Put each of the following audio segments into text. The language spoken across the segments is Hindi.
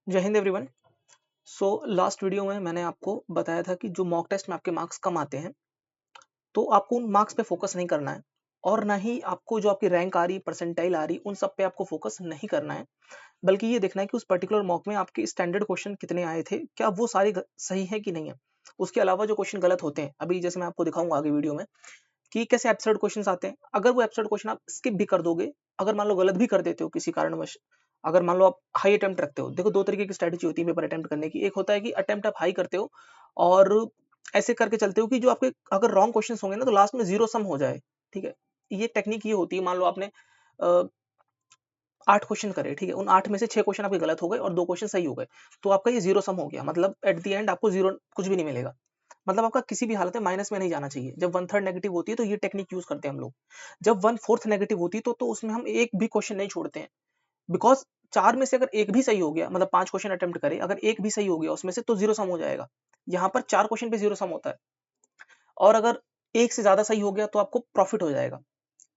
जय Hind everyone. So last video में मैंने आपको बताया था कि जो मॉक टेस्ट में आपके मार्क्स कम आते हैं तो आपको उन मार्क्स पे फोकस नहीं करना है और ना ही आपको जो आपकी रैंक आ रही परसेंटाइल आ रही उन सब पे आपको फोकस नहीं करना है, बल्कि ये देखना है कि उस पर्टिकुलर मॉक में आपके स्टैंडर्ड क्वेश्चन कितने आए थे, क्या वो सारे सही है कि नहीं है। उसके अलावा जो क्वेश्चन गलत होते हैं, अभी जैसे मैं आपको दिखाऊंगा आगे वीडियो में कि कैसे एब्सर्ड क्वेश्चंस आते हैं। अगर वो एब्सर्ड क्वेश्चन आप स्किप भी कर दोगे, अगर मान लो गलत भी कर देते हो किसी कारणवश, अगर मान लो आप हाई अटेम्प्ट रखते हो, देखो दो तरीके की स्ट्रेटजी होती है पेपर अटेम्प्ट करने की। एक होता है कि अटेम्प्ट आप हाई करते हो और ऐसे करके चलते हो कि जो आपके अगर रॉन्ग क्वेश्चंस होंगे ना तो लास्ट में जीरो सम हो जाए। ठीक है, ये टेक्निक ये होती है। मान लो आपने 8 क्वेश्चन करे, ठीक है, उन 8 में से 6 क्वेश्चन आपके गलत हो गए और 2 क्वेश्चन सही हो गए, तो आपका ये जीरो सम हो गया। मतलब एट द एंड आपको जीरो कुछ भी नहीं मिलेगा। मतलब आपका किसी भी हालत में माइनस में नहीं जाना चाहिए। जब 1/3 नेगेटिव होती है तो ये टेक्निक यूज करते हैं हम लोग। जब 1/4 नेगेटिव होती है तो उसमें हम एक भी क्वेश्चन नहीं छोड़ते हैं। बिकॉज 4 में से अगर एक भी सही हो गया, मतलब 5 क्वेश्चन अटेम्प्ट करे, अगर एक भी सही हो गया उसमें से तो जीरो सम हो जाएगा। यहाँ पर 4 क्वेश्चन पे जीरो सम होता है और अगर एक से ज्यादा सही हो गया तो आपको प्रॉफिट हो जाएगा।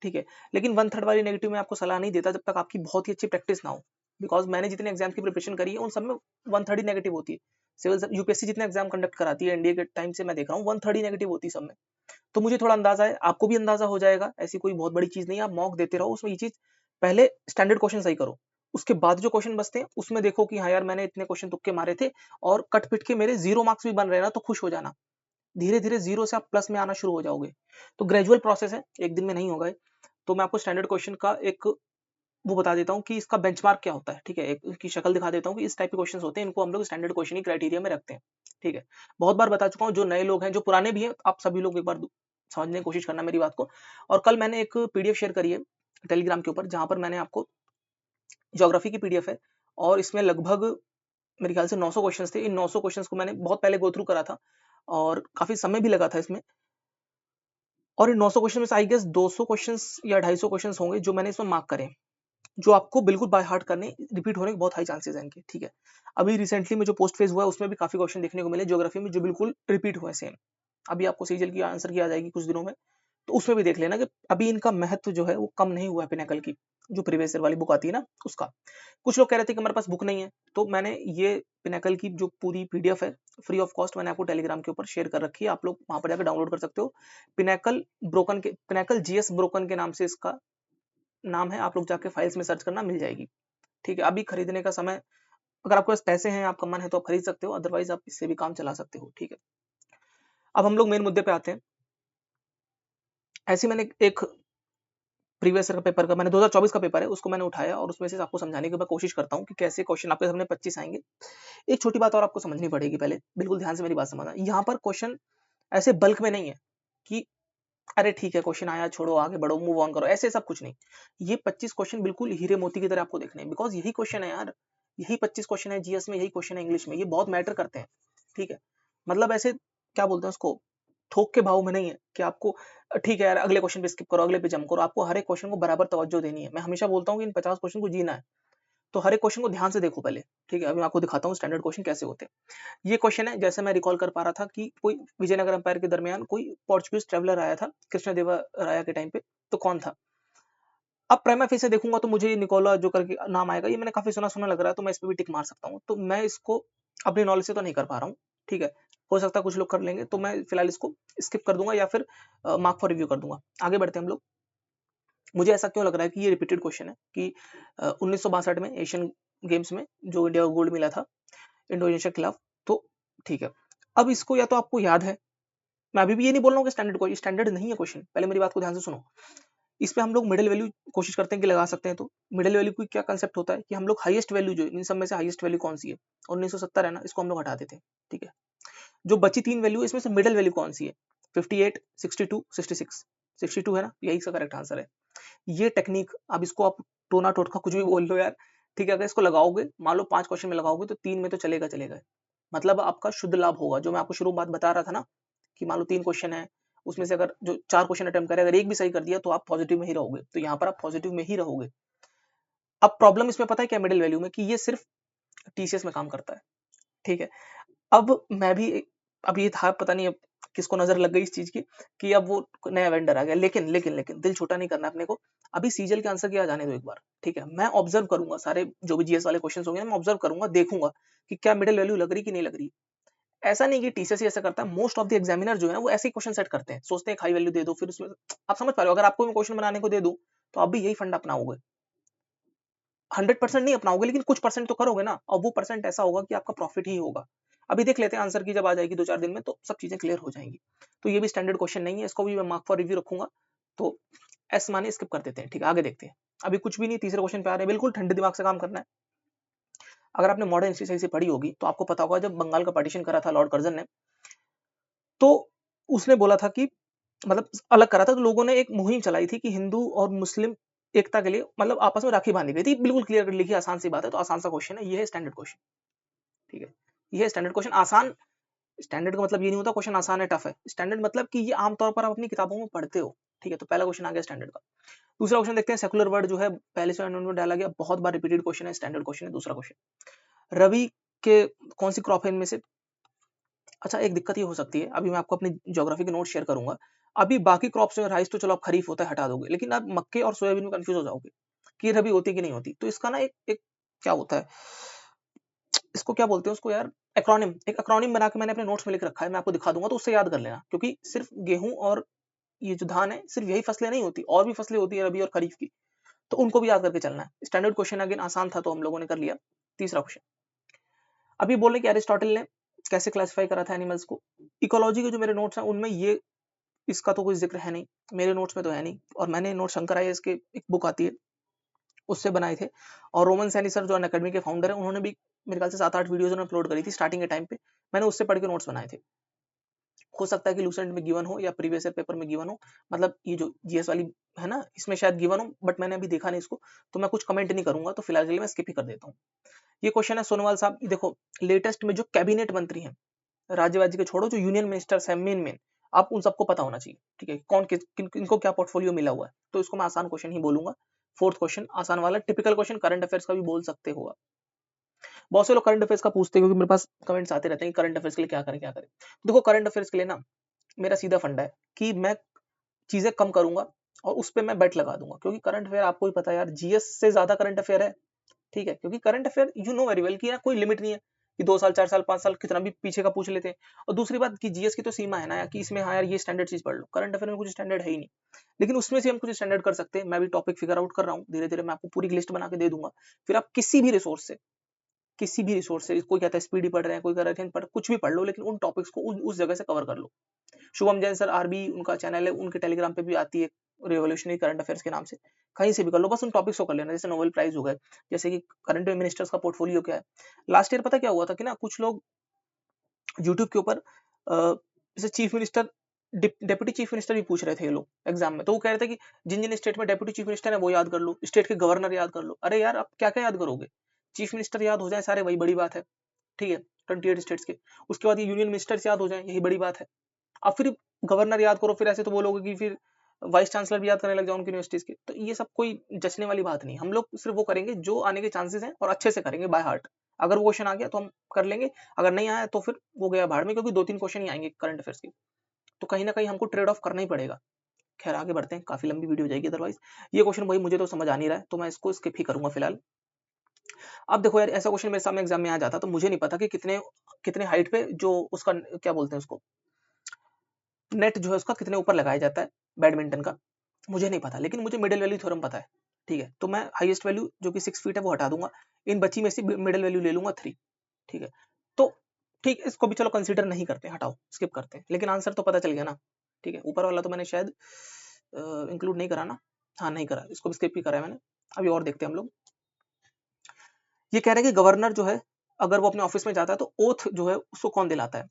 ठीक है, लेकिन 1/3 वाली नेगेटिव में आपको सलाह नहीं देता जब तक आपकी बहुत ही अच्छी प्रैक्टिस ना हो। बिकॉज मैंने जितने एग्जाम की प्रिपरेशन करी है उन सब में 1/3 ही नेगेटिव होती है। सिविल यूपीएससी जितने एग्जाम कंडक्ट कराती है एनडीए के टाइम से मैं देख रहा हूँ 1/3 ही नेगेटिव होती है सब में। तो मुझे थोड़ा अंदाजा है, आपको भी अंदाजा हो जाएगा। ऐसी कोई बहुत बड़ी चीज नहीं है, आप मॉक देते रहो। उसमें ये चीज, पहले स्टैंडर्ड क्वेश्चन सही करो, उसके बाद जो क्वेश्चन बचते हैं उसमें देखो कि हाँ यार मैंने इतने क्वेश्चन तुक्के मारे थे और कट पिट के मेरे जीरो मार्क्स भी बन रहे हैं ना, तो खुश हो जाना। धीरे धीरे जीरो से आप प्लस में आना शुरू हो जाओगे। तो ग्रेजुअल प्रोसेस है, एक दिन में नहीं होगा। तो मैं आपको स्टैंडर्ड क्वेश्चन का एक वो बता देता हूँ कि इसका बेंचमार्क क्या होता है। ठीक है, एक की शक्ल दिखा देता हूँ कि इस टाइप के क्वेश्चंस होते हैं, इनको हम लोग स्टैंडर्ड क्वेश्चन ही क्राइटेरिया में रखते हैं। ठीक है, बहुत बार बता चुका हूँ। जो नए लोग हैं, जो पुराने भी हैं, आप सभी लोग एक बार समझने की कोशिश करना मेरी बात को। और कल मैंने एक पीडीएफ शेयर करी है टेलीग्राम के ऊपर, जहां पर मैंने आपको ज्योग्राफी की पीडीएफ है और इसमें लगभग मेरे ख्याल से 900 क्वेश्चंस थे। इन 900 क्वेश्चंस को मैंने बहुत पहले गो थ्रू करा था और काफी समय भी लगा था इसमें। और इन 900 क्वेश्चन में से आई गेस 200 क्वेश्चंस या 250 क्वेश्चंस होंगे जो मैंने इसमें मार्क करे, जो आपको बिल्कुल बाय हार्ट करने, रिपीट होने के बहुत हाई चांसेस हैं इनके। ठीक है, अभी रिसेंटली में जो पोस्ट फेज हुआ है उसमें भी काफी क्वेश्चन देखने को मिले ज्योग्राफी में जो बिल्कुल रिपीट हुए सेम। अभी आपको सीजीएल की आंसर की आ जाएगी कुछ दिनों में, तो उसमें भी देख लेना कि अभी इनका महत्व जो है वो कम नहीं हुआ है। पिनाकल की जो प्रीवियस ईयर वाली बुक आती है ना उसका। कुछ लोग कह रहे थे कि हमारे पास बुक नहीं है, तो मैंने ये पिनाकल की जो पूरी पीडीएफ है फ्री ऑफ कॉस्ट मैंने आपको टेलीग्राम के ऊपर शेयर कर रखी है। आप लोग वहां पर जाकर डाउनलोड कर सकते हो। पिनाकल जीएस ब्रोकन के नाम से इसका नाम है। आप लोग जाके फाइल्स में सर्च करना, मिल जाएगी। ठीक है, अभी खरीदने का समय, अगर आपके पास पैसे हैं, आपका मन है तो आप खरीद सकते हो, अदरवाइज आप इससे भी काम चला सकते हो। ठीक है, अब हम लोग मेन मुद्दे पे आते हैं। ऐसे मैंने एक प्रीवियस ईयर का पेपर का, मैंने 2024 का पेपर है उसको मैंने उठाया और उसमें से आपको समझाने की मैं कोशिश करता हूँ कि कैसे क्वेश्चन आपके सामने 25 आएंगे। एक छोटी बात और आपको समझनी पड़ेगी, पहले बिल्कुल ध्यान से मेरी बात समझना। यहाँ पर क्वेश्चन ऐसे बल्क में नहीं है कि अरे ठीक है क्वेश्चन आया छोड़ो आगे बढ़ो मूव ऑन करो, ऐसे सब कुछ नहीं। ये 25 क्वेश्चन बिल्कुल हीरे मोती की तरह आपको देखने हैं, बिकॉज यही क्वेश्चन है यार। यही 25 क्वेश्चन है जीएस में, यही क्वेश्चन है इंग्लिश में, ये बहुत मैटर करते हैं। ठीक है, मतलब ऐसे क्या बोलते हैं उसको, थोक के भाव में नहीं है कि आपको ठीक है यार अगले क्वेश्चन पे स्किप करो, अगले पे जंप करो। आपको हर एक क्वेश्चन को बराबर तवज्जो देनी है। मैं हमेशा बोलता हूँ कि इन 50 क्वेश्चन को जीना है, तो हर एक क्वेश्चन को ध्यान से देखो पहले। ठीक है, अभी मैं आपको दिखाता हूँ स्टैंडर्ड क्वेश्चन कैसे होते हैं। ये क्वेश्चन है, जैसे मैं रिकॉल कर पा रहा था कि कोई विजयनगर एम्पायर के दरमियान कोई पोर्चुगीज ट्रेवलर आया था कृष्ण देवा राया के टाइम पे, तो कौन था। अब प्राइमा फेस से देखूंगा तो मुझे निकोला जो करके नाम आएगा, ये मैंने काफी सुना सुना लग रहा है, तो मैं इस पे भी टिक मार सकता हूँ। तो मैं इसको अपनी नॉलेज से तो नहीं कर पा रहा हूँ। ठीक है, हो सकता है कुछ लोग कर लेंगे, तो मैं फिलहाल इसको स्किप कर दूंगा या फिर मार्क फॉर रिव्यू कर दूंगा। आगे बढ़ते हैं हम लोग। मुझे ऐसा क्यों लग रहा है कि ये रिपीटेड क्वेश्चन है कि 1962 में एशियन गेम्स में जो इंडिया को गोल्ड मिला था इंडोनेशिया के खिलाफ। तो ठीक है, अब इसको या तो आपको याद है, मैं अभी भी ये नहीं बोल रहा हूँ कि स्टैंडर्ड, कोई स्टैंडर्ड नहीं है क्वेश्चन, पहले मेरी बात को ध्यान से सुनो। इसमें हम लोग मिडिल वैल्यू कोशिश करते हैं कि लगा सकते हैं। तो मिडिल वैल्यू की क्या कंसेप्ट होता है कि हम लोग हाईएस्ट वैल्यू जो इन सब में से हाईएस्ट वैल्यू कौन सी है, 1970 है ना, इसको हम लोग हटा देते हैं। ठीक है, जो बची 3 वैल्यू इसमें से मिडिल वैल्यू कौन सी है, 58, 62, 66। 62 है ना, यही इसका करेक्ट आंसर है। ये टेक्निक, अब इसको आप टोना टोटका कुछ भी बोल लो यार। ठीक है, अगर इसको लगाओगे, मान लो 5 क्वेश्चन में लगाओगे तो 3 में तो चलेगा चलेगा। मतलब आपका शुद्ध लाभ होगा। जो मैं आपको शुरू में बात बता रहा था ना कि मान लो 3 क्वेश्चन है, उसमें से अगर जो 4 क्वेश्चन अटेम्प्ट करे, अगर एक भी सही कर दिया तो आप पॉजिटिव में ही रहोगे। तो यहाँ पर आप पॉजिटिव में ही रहोगे। अब प्रॉब्लम इसमें पता है क्या मिडिल वैल्यू में, कि ये सिर्फ टीसीएस में काम करता है। ठीक है, अब मैं भी, अब ये था पता नहीं, अब किसको नजर लग गई इस चीज की कि अब वो नया वेंडर आ गया। लेकिन लेकिन लेकिन दिल छोटा नहीं करना अपने को। अभी सीजीएल के आंसर किया जाने दो एक बार, ठीक है। मैं ऑब्जर्व करूंगा सारे जो भी जीएस वाले क्वेश्चन होंगे, मैं ऑब्जर्व करूंगा, देखूंगा कि क्या मिडिल वैल्यू लग रही कि नहीं लग रही। ऐसा नहीं कि टीसीएस ऐसा करता है, मोस्ट ऑफ द एग्जामिनर जो है वो ऐसे ही क्वेश्चन सेट करते हैं, सोचते हैं हाई वैल्यू दे दो, फिर उसमें आप समझ पा रहे हो, अगर आपको मैं क्वेश्चन बनाने को दे दूं तो आप भी यही फंडा अपनाओगे। 100% नहीं अपनाओगे, लेकिन कुछ परसेंट तो करोगे ना, और वो परसेंट ऐसा होगा कि आपका प्रॉफिट ही होगा। अभी देख लेते हैं आंसर की, जब आ जाएगी 2-4 दिन में तो सब चीजें क्लियर हो जाएंगी। तो ये भी स्टैंडर्ड क्वेश्चन नहीं है, इसको भी मैं मार्क फॉर रिव्यू रखूंगा। तो एस माने स्किप कर देते हैं, ठीक है। आगे देखते हैं, अभी कुछ भी नहीं, तीसरे क्वेश्चन पे आ रहे हैं। बिल्कुल ठंडे दिमाग से काम करना है। अगर आपने मॉडर्न हिस्ट्री सही से पढ़ी होगी तो आपको पता होगा जब बंगाल का पार्टीशन करा था लॉर्ड कर्जन ने, तो उसने बोला था कि मतलब अलग करा था, तो लोगों ने एक मुहिम चलाई थी कि हिंदू और मुस्लिम एकता के लिए मतलब आपस में राखी बांधी गई थी। बिल्कुल क्लियर कर लिखी, आसान सी बात है। तो आसान सा क्वेश्चन है, ये है स्टैंडर्ड क्वेश्चन, ठीक है। ये है स्टैंडर्ड क्वेश्चन, आसान। स्टैंडर्ड का मतलब ये नहीं होता क्वेश्चन आसान है टफ है, स्टैंडर्ड मतलब कि ये आमतौर पर आप अपनी किताबों में पढ़ते हो, ठीक है। तो पहला क्वेश्चन आ गया स्टैंडर्ड का। दूसरा क्वेश्चन देखते हैं, सेकुलर वर्ड जो है पहले से अमेंडमेंट में डाला गया, बहुत बार रिपीटेड क्वेश्चन है, स्टैंडर्ड क्वेश्चन है। दूसरा क्वेश्चन, रवि के कौन सी क्रॉप है इनमें से। अच्छा, एक दिक्कत ये हो सकती है, अभी मैं आपको अपनी ज्योग्राफी के नोट शेयर करूंगा। अभी बाकी क्रॉप्स में राइस तो चलो आप खरीफ होता है हटा दोगे, लेकिन आप मक्के और सोयाबीन में कंफ्यूज हो जाओगे कि रबी होती कि नहीं होती। तो इसका ना एक एक क्या होता है, इसको क्या बोलते हैं उसको यार, एक्रोनिम। एक एक्रोनिम बना के मैंने अपने नोट्स में लिख रखा है, मैं आपको दिखा दूंगा तो उससे याद कर लेना। क्योंकि सिर्फ गेहूं और ये जो धान है सिर्फ यही फसलें नहीं होती, और भी फसलें होती है रबी और खरीफ की, तो उनको भी याद करके चलना है। स्टैंडर्ड क्वेश्चन अगेन आसान था तो हम लोगों ने कर लिया। तीसरा क्वेश्चन, अभी बोल रहे कि अरिस्टोटल ने कैसे क्लासिफाई करा था एनिमल्स को। इकोलॉजी के जो मेरे नोट्स हैं उनमें ये इसका तो कोई जिक्र है नहीं, मेरे नोट्स में तो है नहीं। और मैंने नोट शंकर आईएएस के एक बुक आती है उससे बनाए थे। और रोमन सैनी सर जो अनअकैडमी के फाउंडर है, उन्होंने भी मेरे ख्याल से 7-8 वीडियोज अपलोड करी थी स्टार्टिंग के टाइम पे, मैंने उससे पढ़ के नोट्स बनाए थे। हो सकता है कि लूसेंट में गिवन हो या प्रीवियस ईयर पेपर में गिवन हो, मतलब ये जो जीएस वाली है ना इसमें शायद गिवन हो, बट मैंने अभी देखा नहीं इसको, तो मैं कुछ कमेंट नहीं करूंगा, तो फिलहाल के लिए मैं स्किप ही कर देता हूँ। ये क्वेश्चन है सोनोवाल साहब, देखो लेटेस्ट में जो कैबिनेट मंत्री हैं, राज्यवाजी के छोड़ो, जो यूनियन मिनिस्टर्स हैं मेन मेन, आप उन सबको पता होना चाहिए, ठीक है। कौन किनको क्या पोर्टफोलियो मिला हुआ है, तो इसको मैं आसान क्वेश्चन ही बोलूंगा। फोर्थ क्वेश्चन आसान वाला, टिपिकल क्वेश्चन, करंट अफेयर्स का भी बोल सकते हो आप। बहुत से लोग करंट अफेयर्स का पूछते हैं, क्योंकि मेरे पास कमेंट्स आते रहते हैं करंट अफेयर्स के लिए क्या करें क्या करें। देखो करंट अफेयर्स के लिए ना मेरा सीधा फंडा है कि मैं चीजें कम करूंगा और उस पर मैं बेट लगा दूंगा, क्योंकि करंट अफेयर आपको ही पता है यार, जीएस से ज्यादा करंट अफेयर है, ठीक है। क्योंकि current affair you know very well कि यार कोई लिमिट नहीं है कि 2 साल 4 साल 5 साल कितना भी पीछे का पूछ लेते हैं। और दूसरी बात कि जीएस की तो सीमा है ना यार, कि इसमें हाँ यार ये स्टैंडर्ड चीज पढ़ लो, करंट अफेयर में कुछ स्टैंडर्ड है ही नहीं। लेकिन उसमें से हम कुछ स्टैंडर्ड कर सकते हैं, मैं भी टॉपिक फिगर आउट कर रहा हूँ धीरे धीरे, मैं आपको पूरी लिस्ट बना के दे दूंगा। फिर आप किसी भी रिसोर्स से, कोई कहता है स्पीडी पढ़ रहे हैं, कोई कह रहे हैं पढ़, कुछ भी पढ़ लो, लेकिन उन टॉपिक्स को उस जगह से कवर कर लो। शुभम जैन सर आरबी उनका चैनल है, उनके टेलीग्राम पे भी आती है रिवोल्यूशनरी करंट अफेयर्स के नाम से, कहीं से भी कर लो, बस उन टॉपिक्स को कर लेना। जैसे नोबेल प्राइज हो गए, जैसे कि करंट मिनिस्टर्स का पोर्टफोलियो क्या है। लास्ट ईयर पता क्या हुआ था कि ना कुछ लोग यूट्यूब के ऊपर जैसे chief minister, deputy chief minister भी पूछ रहे थे ये लोग एग्जाम में, तो वो कह रहे थे कि जिन जिन स्टेट में डेप्यूटी चीफ मिनिस्टर है वो याद कर लो, स्टेट के गवर्नर याद कर लो। अरे यार आप क्या क्या याद करोगे, चीफ मिनिस्टर याद हो जाए सारे वही बड़ी बात है, ठीक है। 28 स्टेट्स के, उसके बाद ये यूनियन मिनिस्टर्स याद हो जाए यही बड़ी बात है। अब फिर गवर्नर याद करो, फिर ऐसे तो बोलोगे कि फिर वाइस चांसलर भी याद करने लग जाओ उनकी यूनिवर्सिटीज के, तो ये सब कोई जचने वाली बात नहीं। हम लोग सिर्फ वो करेंगे जो आने के चांसेस हैं और अच्छे से करेंगे बाय हार्ट। अगर वो क्वेश्चन आ गया तो हम कर लेंगे, अगर नहीं आया तो फिर वो गया भाड़ में, क्योंकि 2-3 क्वेश्चन ही आएंगे करंट अफेयर्स के, तो कहीं ना कहीं हमको ट्रेड ऑफ करना ही पड़ेगा। खैर आगे बढ़ते हैं, काफी लंबी वीडियो हो जाएगी अदरवाइज। ये क्वेश्चन भाई मुझे तो समझ आ नहीं रहा है, तो मैं इसको स्किप ही करूंगा फिलहाल। अब देखो यार, ऐसा क्वेश्चन मेरे सामने एग्जाम में आ जाता तो मुझे नहीं पता कि कितने कितने हाइट पे जो उसका क्या बोलते हैं उसको, नेट जो है उसका कितने ऊपर लगाया जाता है बैडमिंटन का, मुझे नहीं पता। लेकिन मुझे मिडिल वैल्यू थ्योरम पता है, ठीक है। तो मैं हाईएस्ट वैल्यू जो कि 6 फीट है वो हटा दूंगा, इन बची में से मिडिल वैल्यू ले लूंगा 3, ठीक है। तो ठीक है, इसको भी चलो कंसीडर नहीं करते, हटाओ स्किप करते हैं, लेकिन आंसर तो पता चल गया ना, ठीक है। ऊपर वाला तो मैंने शायद इंक्लूड नहीं करा ना, हाँ नहीं करा, इसको भी स्किप ही करा है मैंने। अभी और देखते हैं हम लोग। ये कह रहे हैं कि गवर्नर जो है अगर वो अपने ऑफिस में जाता है तो ओथ जो है उसको कौन दिलाता है।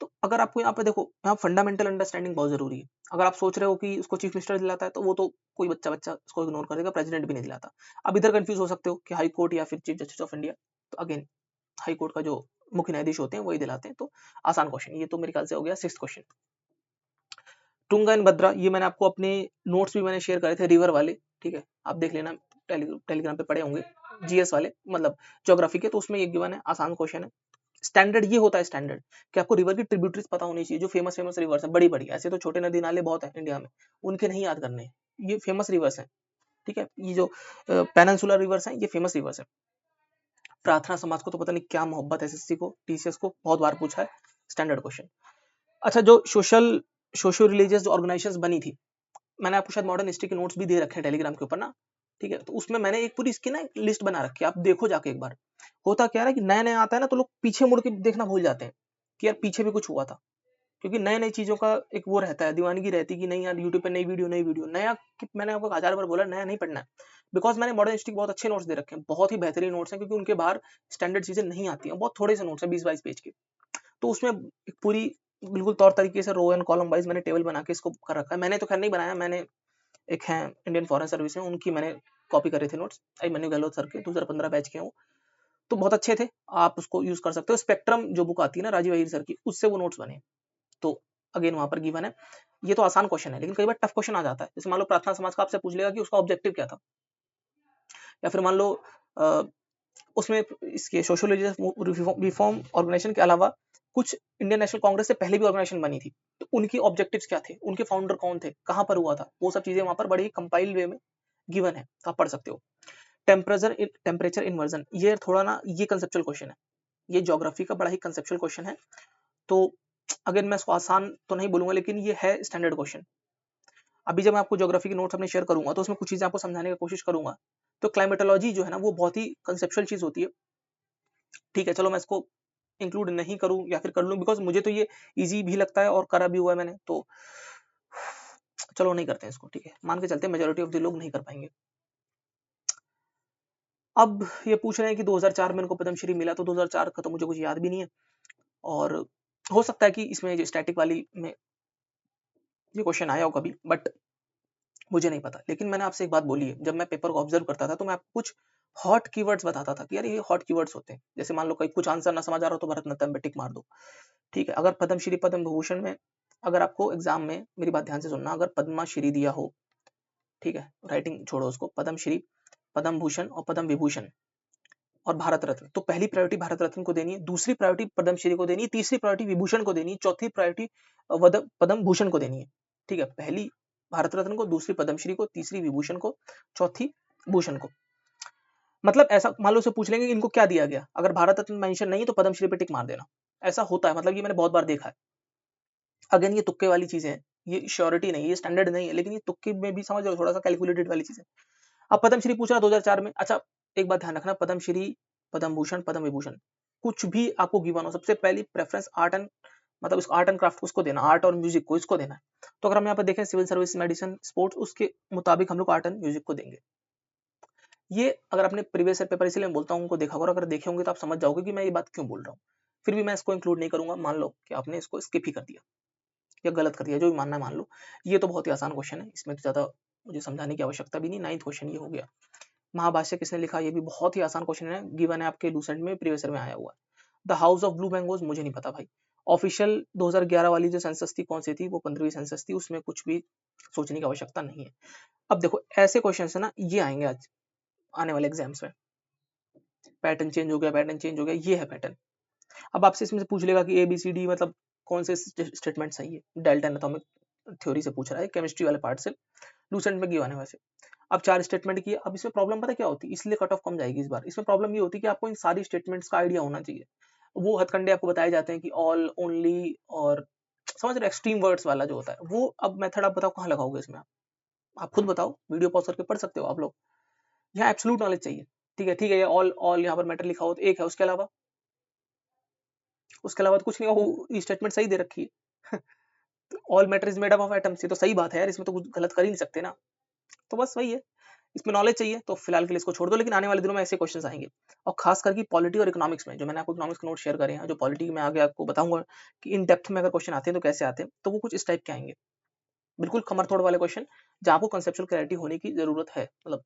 तो अगर आपको यहाँ पे देखो, यहाँ फंडामेंटल अंडरस्टैंडिंग बहुत जरूरी है। अगर आप सोच रहे हो कि उसको चीफ मिनिस्टर दिलाता है तो वो तो कोई बच्चा बच्चा उसको इग्नोर कर देगा, प्रेसिडेंट भी नहीं दिलाता। अब इधर कंफ्यूज हो सकते हो कि हाई कोर्ट या फिर चीफ जस्टिस ऑफ इंडिया, तो अगेन हाई कोर्ट का जो मुख्य न्यायाधीश होते हैं वही दिलाते हैं। तो आसान क्वेश्चन, ये तो मेरे ख्याल से हो गया 6th क्वेश्चन। टुंगा एंड भद्रा, ये मैंने आपको अपने नोट्स भी मैंने शेयर करे थे रिवर वाले, ठीक है। आप देख लेना, टेलीग्राम पे पड़े होंगे जीएस वाले, मतलब ज्योग्राफी के, तो उसमें एक गिवन है, आसान क्वेश्चन है, स्टैंडर्ड ये होता है स्टैंडर्ड कि आपको रिवर की ट्रिब्यूटरीज पता होनी चाहिए, जो फेमस फेमस रिवर्स है, बड़ी बड़ी। ऐसे तो छोटे नदी नाले बहुत है इंडिया में, उनके नहीं याद करने, ये फेमस रिवर्स है, ठीक है। ये जो पेनिनसुलर रिवर्स है, ये फेमस रिवर्स है। प्रार्थना समाज को तो पता नहीं क्या मोहब्बत है, एसएससी को, टीसीएस को बहुत बार पूछा है, स्टैंडर्ड क्वेश्चन। अच्छा, जो सोशल रिलीजियस जो ऑर्गेनाइजेशंस बनी थी, मैंने आपको शायद मॉडर्न हिस्ट्री के नोट्स भी दे रखे हैं टेलीग्राम के ऊपर ना, ठीक है। तो उसमें मैंने एक पूरी इसकी ना एक लिस्ट बना रखी है, आप देखो जाके एक बार। होता क्या है कि नया नया आता है ना, तो लोग पीछे मुड़ के देखना भूल जाते हैं कि यार पीछे भी कुछ हुआ था, क्योंकि नई नई चीजों का एक वो रहता है, दीवानगी रहती है कि नहीं यार यूट्यूब पे नई वीडियो नया। मैंने आपको 1000 बार बोला नया नहीं पढ़ना है, बिकॉज मैंने मॉडर्न हिस्ट्री के बहुत अच्छे नोट्स दे रखे हैं, बहुत ही बेहतरीन नोट्स हैं, क्योंकि उनके बाहर स्टैंडर्ड चीजें नहीं आती हैं, बहुत थोड़े से नोट्स हैं 20-22 पेज के। तो उसमें एक पूरी बिल्कुल तौर तरीके से रो एंड कॉलम वाइज मैंने टेबल बना के इसको कर रखा है। मैंने तो खैर नहीं बनाया, मैंने एक है इंडियन फॉरेन सर्विस में, उनकी मैंने कॉपी करे थे नोट्स, अभिमन्यु गहलोत सर के, 2015 बैच के हैं वो, तो बहुत अच्छे थे, आप उसको यूज कर सकते हो। स्पेक्ट्रम जो बुक आती है ना राजीव अहीर सर की, उससे वो नोट्स बने, तो अगेन वहां पर गिवन है। ये तो आसान क्वेश्चन है, लेकिन कई बार टफ क्वेश्चन आ जाता है, जैसे मान लो प्रार्थना समाज का आपसे पूछ लेगा कि उसका ऑब्जेक्टिव क्या था, या फिर मान लो उसमें इसके सोशलिस्ट रिफॉर्म ऑर्गेनाइजेशन के अलावा कुछ इंडियन नेशनल कांग्रेस से पहले भी ऑर्गेनाइजेशन बनी थी, तो उनकी ऑब्जेक्टिव्स क्या थे, उनके फाउंडर कौन थे, कहां पर हुआ था, वो सब चीजें वहां पर बड़ी कंपाइल वे में गिवन है, तो आप पढ़ सकते हो। टेम्परेचर इन्वर्जन, ये थोड़ा ना ये कंसेप्चुअल क्वेश्चन है, ये ज्योग्राफी का बड़ा ही कंसेप्चुअल क्वेश्चन है, तो अगर मैं इसको आसान तो नहीं बोलूंगा, लेकिन ये है स्टैंडर्ड क्वेश्चन। अभी जब मैं आपको ज्योग्राफी के नोट्स अपने शेयर करूंगा, तो उसमें कुछ चीजें आपको समझाने की कोशिश करूंगा। तो क्लाइमेटोलॉजी जो है ना, वो बहुत ही कंसेप्चुअल चीज होती है, ठीक है। चलो मैं इसको इंक्लूड नहीं करूं या फिर कर लूं, बिकॉज मुझे तो ये इजी भी लगता है और करा भी हुआ है मैंने, तो चलो नहीं करते हैं इसको, ठीक है, मान के चलते हैं मेजोरिटी ऑफ द लोग नहीं कर पाएंगे। अब ये पूछ रहे हैं कि 2004 में इनको पद्मश्री मिला, तो 2004 का तो मुझे कुछ याद भी नहीं है, और हो सकता है कि इसमें जो स्टैटिक वाली में ये क्वेश्चन आया हो कभी, बट मुझे नहीं पता। लेकिन मैंने आपसे एक बात बोली है, जब मैं पेपर को ऑब्जर्व करता था, तो मैं आपको कुछ हॉट कीवर्ड्स बताता था कि यार ये हॉट कीवर्ड्स होते हैं। जैसे मान लो कहीं कुछ आंसर ना समझ आ रहा हो, तो भरतनाट्यम पे टिक मार दो, ठीक है। अगर पद्मश्री पद्म भूषण में, अगर आपको एग्जाम में, मेरी बात ध्यान से सुनना, अगर पद्मश्री दिया हो, ठीक है, राइटिंग छोड़ो उसको, पद्मश्री, पद्म भूषण और पद्म विभूषण और भारत रत्न, तो पहली प्रायोरिटी भारत रत्न को देनी है, दूसरी प्रायोरिटी पद्मश्री को देनी है, तीसरी प्रायोरिटी विभूषण को देनी है, चौथी प्रायोरिटी पद्म भूषण को देनी है, ठीक है। पहली भारत रत्न को, दूसरी पद्मश्री को, तीसरी विभूषण को, चौथी भूषण को। मतलब ऐसा मान लो, उसे पूछ लेंगे कि इनको क्या दिया गया, अगर भारत रत्न मेंशन नहीं है तो पद्मश्री पे टिक मार देना, ऐसा होता है, मतलब ये मैंने बहुत बार देखा है। अगेन ये तुक्के वाली चीजें हैं, ये श्योरिटी नहीं है, ये स्टैंडर्ड नहीं है, लेकिन ये तुक्के में भी समझ लो, थोड़ा सा कैलकुलेटेड वाली चीजें। अब पद्मश्री पूछा 2004 में, अच्छा एक बात ध्यान रखना, पद्मश्री, पद्म भूषण, पद्म विभूषण, कुछ भी आपको गिवन हो, सबसे पहली प्रेफरेंस आर्ट एंड, मतलब इसको आर्ट एंड क्राफ्ट को इसको देना, आर्ट और म्यूजिक को इसको देना है। तो अगर हम यहाँ पर देखें सिविल सर्विस, मेडिसिन, स्पोर्ट्स, उसके मुताबिक हम लोग आर्ट एंड म्यूजिक को देंगे। ये अगर आपने प्रीवियस ईयर पेपर, इसलिए मैं बोलता हूँ उनको देखा करो, अगर देखे होंगे तो आप समझ जाओगे कि मैं ये बात क्यों बोल रहा हूँ। फिर भी मैं इसको इंक्लूड नहीं करूंगा, मान लो कि आपने इसको स्किप ही कर दिया या गलत कर दिया, जो भी मानना है मान लो। ये तो बहुत ही आसान क्वेश्चन है, इसमें तो ज्यादा मुझे समझाने की आवश्यकता भी नहीं। 9th क्वेश्चन ये हो गया। महाभाष्य किसने लिखा, ये भी बहुत ही आसान क्वेश्चन है, गिवन है आपके लूसेंट में, प्रीवियस ईयर में आया हुआ है। The house of blue mangoes, मुझे नहीं पता भाई। ऑफिशियल 2011 वाली जो सेंसस थी, कौन सी थी, वो 15वीं सेंसस थी, उसमें कुछ भी सोचने की आवश्यकता नहीं है। अब देखो ऐसे क्वेश्चन है ना, ये आएंगे आज आने वाले एग्जाम्स में, पैटर्न चेंज हो गया, पैटर्न चेंज हो गया, ये है पैटर्न। अब आपसे इसमें से पूछ लेगा कि ABCD मतलब कौन से स्टेटमेंट सही है, डेल्टा एटॉमिक थ्योरी से पूछ रहा है, केमिस्ट्री वाले पार्ट से, लूसेंट में गिवन है वैसे। अब 4 स्टेटमेंट की, अब इसमें प्रॉब्लम पता क्या होती है, इसलिए कट ऑफ कम जाएगी इस बार। इसमें प्रॉब्लम ये होती है कि आपको इन सारी स्टेटमेंट्स का आइडिया होना चाहिए। वो हथकंडे आपको बताए जाते हैं कि ऑल, ओनली, और समझ रहे एक्सट्रीम वर्ड्स वाला जो होता है वो, अब मेथड आप बताओ कहाँ लगाओगे इसमें, आप खुद बताओ, वीडियो पॉज करके पढ़ सकते हो आप लोग। यहाँ एब्सोल्यूट नॉलेज चाहिए, ठीक है, ठीक है, ये ऑल ऑल यहाँ पर मैटर लिखा हो तो एक है, उसके अलावा तो कुछ नहीं, वो स्टेटमेंट सही दे रखी है। All matter is made up of atoms, ये तो सही बात है यार, इसमें तो कुछ गलत कर ही नहीं सकते ना। तो बस वही है, इसमें नॉलेज चाहिए, तो फिलहाल के लिए इसको छोड़ दो, लेकिन आने वाले दिनों में ऐसे क्वेश्चंस आएंगे। और खास करके पॉलिटी और इकोनॉमिक्स में, जो मैंने आपको इकोनॉमिक्स के नोट शेयर करे हैं, जो पॉलिटी में आगे आपको बताऊंगा कि इन डेप्थ में अगर क्वेश्चन आते हैं तो कैसे आते हैं, तो वो कुछ इस टाइप के आएंगे, बिल्कुल खमर तोड़ वाले क्वेश्चन, जहाँ आपको कंसेप्चुअल क्लैरिटी होने की जरूरत है, मतलब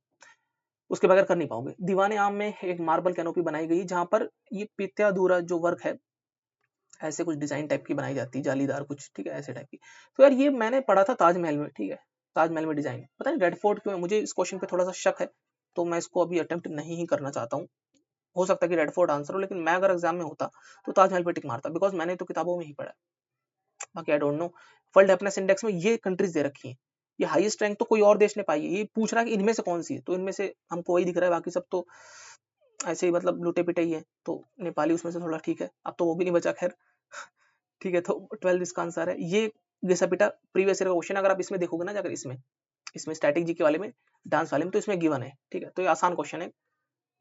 उसके बगैर कर नहीं पाओगे। दीवाने आम में एक मार्बल कैनोपी बनाई गई, जहां पर ये पित्याधूरा जो वर्क है, ऐसे कुछ डिजाइन टाइप की बनाई जाती है, जालीदार कुछ, ठीक है, ऐसे टाइप की। तो यार ये मैंने पढ़ा था ताजमहल में, ठीक है, ताजमहल में डिजाइन, पता नहीं रेड फोर्ट क्यों है, मुझे इस क्वेश्चन पे थोड़ा सा शक है, तो मैं इसको अभी अटेम्प्ट नहीं ही करना चाहता हूँ। हो सकता है कि रेड फोर्ट आंसर हो, लेकिन मैं अगर एग्जाम में होता तो ताजमहल पे टिक मारता, बिकॉज मैंने तो किताबों में ही पढ़ा है। बाकी I don't know. World happiness index में ये कंट्रीज दे रखी हैं, ये हाईएस्ट रैंक तो कोई और देश ने पाई है, ये पूछ रहा है कि इनमें से कौन सी है, तो इनमें से हमको वही दिख रहा है, बाकी सब तो ऐसे ही मतलब लूटे पिटे ही है, तो नेपाली उसमें से थोड़ा ठीक है, अब तो वो भी नहीं बचा खैर। ठीक है, तो 12 इसका आंसर है ये। घिसा पिटा प्रीवियस ईयर का क्वेश्चन, अगर आप इसमें देखोगे ना, अगर इसमें इसमें स्टैटिक जी के वाले में, डांस वाले में, तो इसमें गिवन है। ठीक है, तो ये आसान क्वेश्चन है।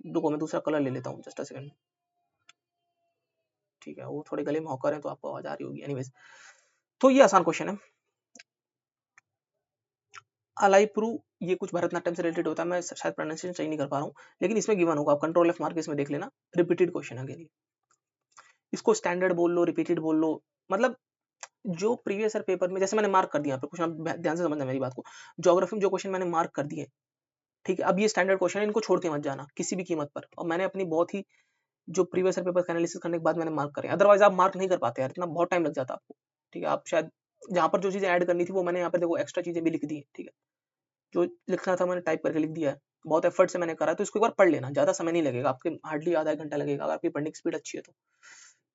रुको मैं दूसरा कलर ले लेता हूँ, जस्ट अ सेकंड। ठीक है, वो थोड़े गले में हॉकर है तो आपको आवाज आ रही होगी, एनीवेज। तो ये आसान क्वेश्चन है। अलाइप्रू, ये कुछ भरतनाट्यम से रिलेटेड होता है, मैं शायद प्रोनाउंसिएशन सही नहीं कर पा रहा हूँ, लेकिन इसमें गिवन होगा, आप कंट्रोल एफ मार के इसमें देख लेना, रिपीटेड क्वेश्चन है। इसको स्टैंडर्ड बोल लो, रिपीटेड बोल लो, मतलब जो प्रीवियस ईयर पेपर में, जैसे मैंने मार्क कर दिया यहाँ पे क्वेश्चन, आप ध्यान से समझना मेरी बात को। ज्योग्राफी में जो क्वेश्चन मैंने मार्क कर दिए, ठीक है, अब ये स्टैंडर्ड क्वेश्चन है, इनको छोड़ के मत जाना किसी भी कीमत पर। और मैंने अपनी बहुत ही जो प्रीवियस ईयर पेपर का एनालिसिस करने के बाद मैंने मार्क करे, अदरवाइज आप मार्क नहीं कर पाते यार, इतना बहुत टाइम लग जाता आपको। ठीक है, आप शायद जहाँ पर जो चीजें ऐड करनी थी वो मैंने यहाँ पे देखो एक्स्ट्रा चीजें भी लिख दी है। ठीक है, जो लिखना था मैंने टाइप करके लिख दिया है, बहुत एफर्ट से मैंने करा है, तो इसको एक बार पढ़ लेना, ज्यादा समय नहीं लगेगा, आपके हार्डली आधा एक घंटा लगेगा, अगर आपकी पढ़ने की स्पीड अच्छी है तो।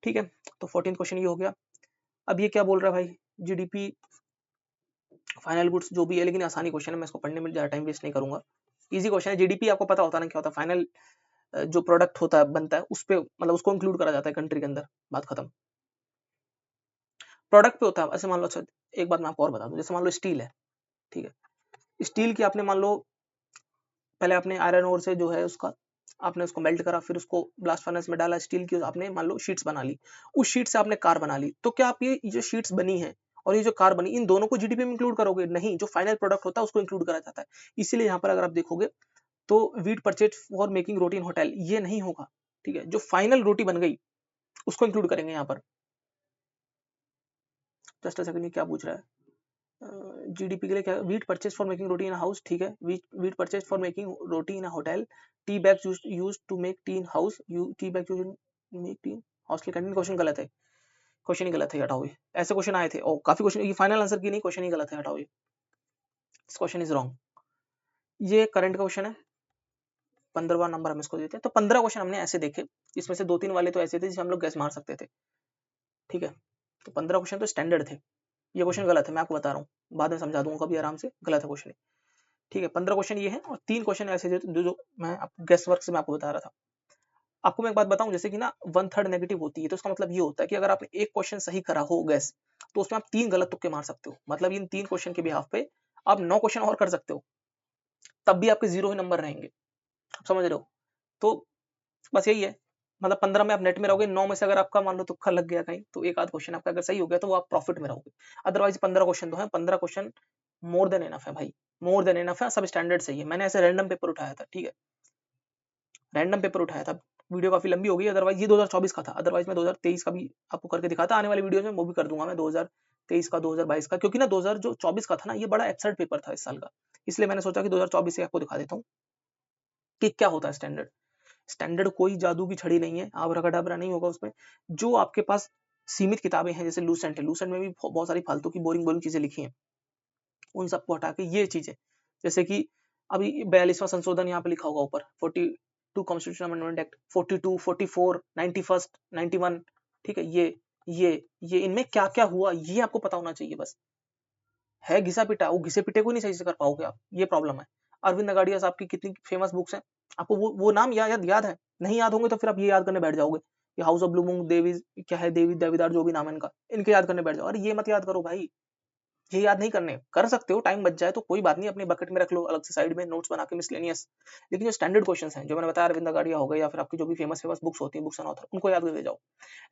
ठीक है, तो 14 क्वेश्चन ये हो गया। अब ये क्या बोल रहा है भाई, जीडीपी फाइनल गुड्स जो भी है, लेकिन आसानी क्वेश्चन है, मैं इसको पढ़ने में ज्यादा टाइम वेस्ट नहीं करूंगा। इजी क्वेश्चन है। जीडीपी आपको पता होता है ना क्या होता है, फाइनल जो प्रोडक्ट होता है बनता है उस पे, मतलब उसको इंक्लूड करा जाता है कंट्री के अंदर, बात खत्म। प्रोडक्ट पे होता है, ऐसे मान लो, अच्छा एक बात मैं आपको और बता दूं, जैसे मान लो स्टील है, ठीक है, स्टील की आपने मान लो, पहले आपने आयरन ओर से जो है उसका, आपने उसको मेल्ट करा, फिर उसको ब्लास्ट फर्नेस में डाला, स्टील की आपने मान लो शीट्स बना ली, उस शीट से आपने कार बना ली, तो क्या आप ये जो शीट्स बनी है और ये जो कार बनी, इन दोनों को जीडीपी में इंक्लूड करोगे? नहीं, जो फाइनल प्रोडक्ट होता है उसको इंक्लूड करा जाता है। इसीलिए यहाँ पर अगर आप देखोगे तो wheat purchase for making roti in hotel, ये नहीं होगा। ठीक है, जो फाइनल रोटी बन गई उसको इंक्लूड करेंगे यहाँ पर। जस्ट अ सेकंड, क्या पूछ रहा है, जीडीपी के लिए क्या, wheat purchase for making roti in house, ठीक है, wheat purchase for making roti in hotel, tea bags used to make tea in house, tea bags used to make tea house की कैंटीन। क्वेश्चन गलत है, क्वेश्चन ही गलत है, हटाओ ये। ऐसे क्वेश्चन आए थे और काफी क्वेश्चन, ये फाइनल आंसर की नहीं, क्वेश्चन ही गलत है, हटाओ ये, दिस क्वेश्चन इज रॉन्ग। ये करंट का क्वेश्चन है, 15वां नंबर हम इसको देते हैं। तो 15 क्वेश्चन हमने ऐसे देखे, इसमें से 2-3 वाले तो ऐसे थे जिसे हम लोग गैस मार सकते थे। ठीक है, तो 15 क्वेश्चन तो स्टैंडर्ड थे। ये क्वेश्चन गलत है, मैं आपको बता रहा हूँ, बाद में समझा दूंगा कभी आराम से, गलत है क्वेश्चन। ठीक है, 15 क्वेश्चन ये है, और 3 क्वेश्चन ऐसे जो मैं गेस वर्क से मैं आपको बता रहा था। आपको मैं एक बात बताऊं, जैसे कि ना 1/3 नेगेटिव होती है, तो इसका मतलब ये होता है कि अगर आपने एक क्वेश्चन सही करा हो गैस, तो उसमें आप 3 गलत तुक्के मार सकते हो, मतलब इन 3 क्वेश्चन के बिहाफ पे आप 9 क्वेश्चन और कर सकते हो, तब भी आपके 0 ही नंबर रहेंगे। आप समझ रहे हो? तो बस यही है, मतलब 15 में आप नेट में रहोगे, 9 में से अगर आपका मान लो तुक्का लग गया कहीं, तो एक आध क्वेश्चन आपका अगर सही हो गया तो वो आप प्रॉफिट में रहोगे। अदरवाइज 15 क्वेश्चन तो है, 15 क्वेश्चन मोर देन इनफ है भाई, मोर देन इनफ है, सब स्टैंडर्ड सही है। मैंने ऐसे रैंडम पेपर उठाया था, ठीक है, रैंडम पेपर उठाया था, वीडियो काफी लंबी हो गई, अदरवाइज ये 2024 का था, अदरवाइज मैं 2023 का भी आपको करके दिखाता, आने वाली वीडियो में वो भी कर दूंगा मैं, 2023 का, 2022 का, क्योंकि ना 2024 का था ना, ये बड़ा एब्सर्ड पेपर था इस साल का, इसलिए मैंने सोचा कि 2024 से आपको दिखा देता हूँ कि क्या होता है स्टैंडर्ड। स्टैंडर्ड कोई जादू की छड़ी नहीं है, आबराकडाबरा नहीं होगा उसमें। जो आपके पास सीमित किताबें हैं, जैसे लूसेंट है, लूसेंट में भी बहुत सारी फालतू की बोरिंग बोरिंग चीजें लिखी हैं, उन सबको हटा के ये चीजें, जैसे कि अभी 42वां संशोधन यहाँ पे लिखा होगा ऊपर, 42 कॉन्स्टिट्यूशन अमेंडमेंट एक्ट, 42, 44, 91, 91, ठीक है, ये इनमें क्या क्या हुआ ये आपको पता होना चाहिए बस। है घिसा पिटा, वो घिसे पिटे को नहीं सही से कर पाओगे आप, ये प्रॉब्लम है। अरविंद नगाड़िया साहब की कितनी फेमस बुक्स हैं, आपको वो नाम याद है, नहीं याद होंगे तो फिर आप ये याद करने बैठ जाओगे, ये हाउस ऑफ ब्लू मूंग, देवी क्या है, देवी देवीदार, जो भी नाम है इनका, इनके याद करने बैठ जाओ। अरे ये मत याद करो भाई, ये याद नहीं करने, कर सकते हो, टाइम बच जाए तो कोई बात नहीं, अपने बकेट में रख लो अलग से साइड में, नोट्स बना के मिसलेनियस। लेकिन जो स्टैंडर्ड क्वेश्चंस हैं, जो मैंने बताया, अरविंद नगाड़िया हो गए, या फिर आपकी जो भी फेमस फेमस बुक्स होती हैं, बुक्स एंड ऑथर, उनको याद करके जाओ।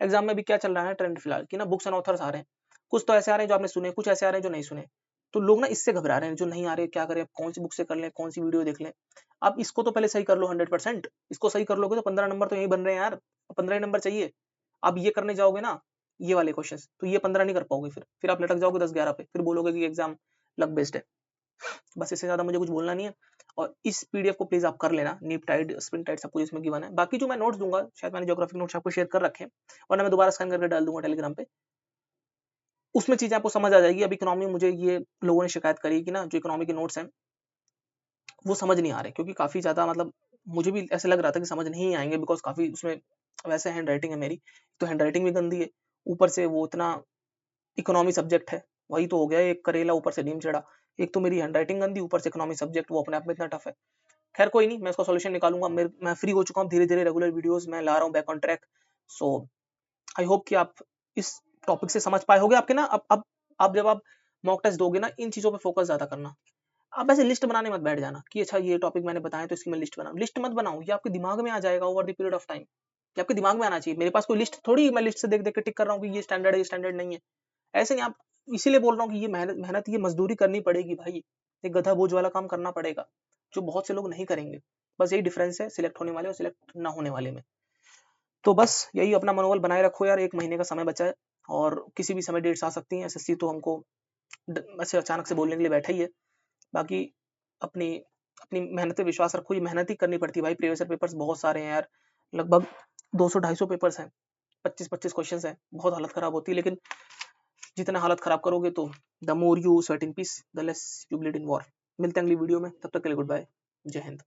एग्जाम में भी क्या चल रहा है ट्रेंड फिलहाल, कि ना बुक्स एंड ऑथर्स आ रहे हैं, कुछ तो ऐसे आ रहे हैं जो आपने सुने, कुछ ऐसे आ रहे हैं जो नहीं सुने, तो लोग ना इससे घबरा रहे हैं, जो नहीं आ रहे क्या करें, कौन सी बुक से कर लें, कौन सी वीडियो देख लें। आप इसको तो पहले सही कर लो 100%, इसको सही कर लोगे तो 15 नंबर तो यही बन रहे हैं यार, 15 नंबर चाहिए। आप ये करने जाओगे ना, ये वाले क्वेश्चंस, तो ये 15 नहीं कर पाओगे, फिर आप लटक जाओगे 10-11 पे, फिर बोलोगे कि एग्जाम लक बेस्ड है। बस इससे ज्यादा मुझे कुछ बोलना नहीं है। और इस पीडीएफ को प्लीज आप कर लेना, नीप टाइड, स्प्रिंग टाइड, सब कुछ इसमें गिवन है। बाकी जो मैं नोट्स दूंगा, शायद मैंने ज्योग्राफिक नोट्स आपको शेयर कर रखे हैं, वरना मैं दोबारा स्कैन करके डाल दूंगा टेलीग्राम पे, उसमें चीजें आपको समझ आ जाएगी। अब इकोनॉमी मुझे ये लोगों ने शिकायत करी कि ना जो इकोनॉमी के नोट्स हैं वो समझ नहीं आ रहे, क्योंकि काफी ज्यादा मतलब मुझे भी ऐसा लग रहा था कि समझ नहीं आएंगे, बिकॉज काफी उसमें वैसे हैंड राइटिंग है मेरी, तो हैंड राइटिंग भी गंदी है, ऊपर से वो इतना इकोनॉमी सब्जेक्ट है, वही तो हो गया एक करेला ऊपर से नीम चढ़ा। एक तो मेरी हैंड राइटिंग गंदी, ऊपर से इकोनॉमी सब्जेक्ट वो अपने आप में इतना टफ है। खैर कोई नहीं, मैं इसका सॉल्यूशन निकालूंगा। मैं फ्री हो चुका हूँ, धीरे धीरे रेगुलर वीडियोस मैं ला रहा हूँ back on track. So I hope कि आप इस टॉपिक से समझ पाए होगे। आपके ना अब जब आप मॉक टेस्ट दोगे ना, इन चीजों पे फोकस ज्यादा करना। आप ऐसे लिस्ट बनाने मत बैठ जाना कि अच्छा ये टॉपिक मैंने बताया तो इसकी मैं लिस्ट बनाऊं। लिस्ट मत बनाओ, ये आपके दिमाग में आ जाएगा over the period of time. ये आपके दिमाग में आना चाहिए। मेरे पास कोई लिस्ट थोड़ी, मैं लिस्ट से देख देख के टिक कर रहा हूँ कि ये स्टैंडर्ड है, ये स्टैंडर्ड नहीं है। ऐसे नहीं। आप इसीलिए बोल रहा हूँ कि ये मेहनत मेहनत ये मजदूरी करनी पड़ेगी भाई। ये गधा बोझ वाला काम करना पड़ेगा, जो बहुत से लोग नहीं करेंगे। बस यही डिफरेंस है सिलेक्ट होने वाले और सिलेक्ट ना होने वाले में। तो बस यही, अपना मनोबल बनाए रखो यार, 1 महीने का समय बचा है और किसी भी समय डेट्स आ सकती हैं। एसएससी तो हमको ऐसे अचानक से बोलने के लिए बैठा ही है। बाकी अपनी अपनी मेहनत पे विश्वास रखो, ये मेहनत ही करनी पड़ती है भाई। प्रीवियस पेपर्स बहुत सारे हैं यार, लगभग 200-250 पेपर्स हैं, 25-25 क्वेश्चंस हैं। बहुत हालत खराब होती है, लेकिन जितना हालत खराब करोगे तो the more you sweat in peace the less you bleed in war. मिलते हैं अगली वीडियो में, तब तक के लिए गुड बाय, जय हिंद।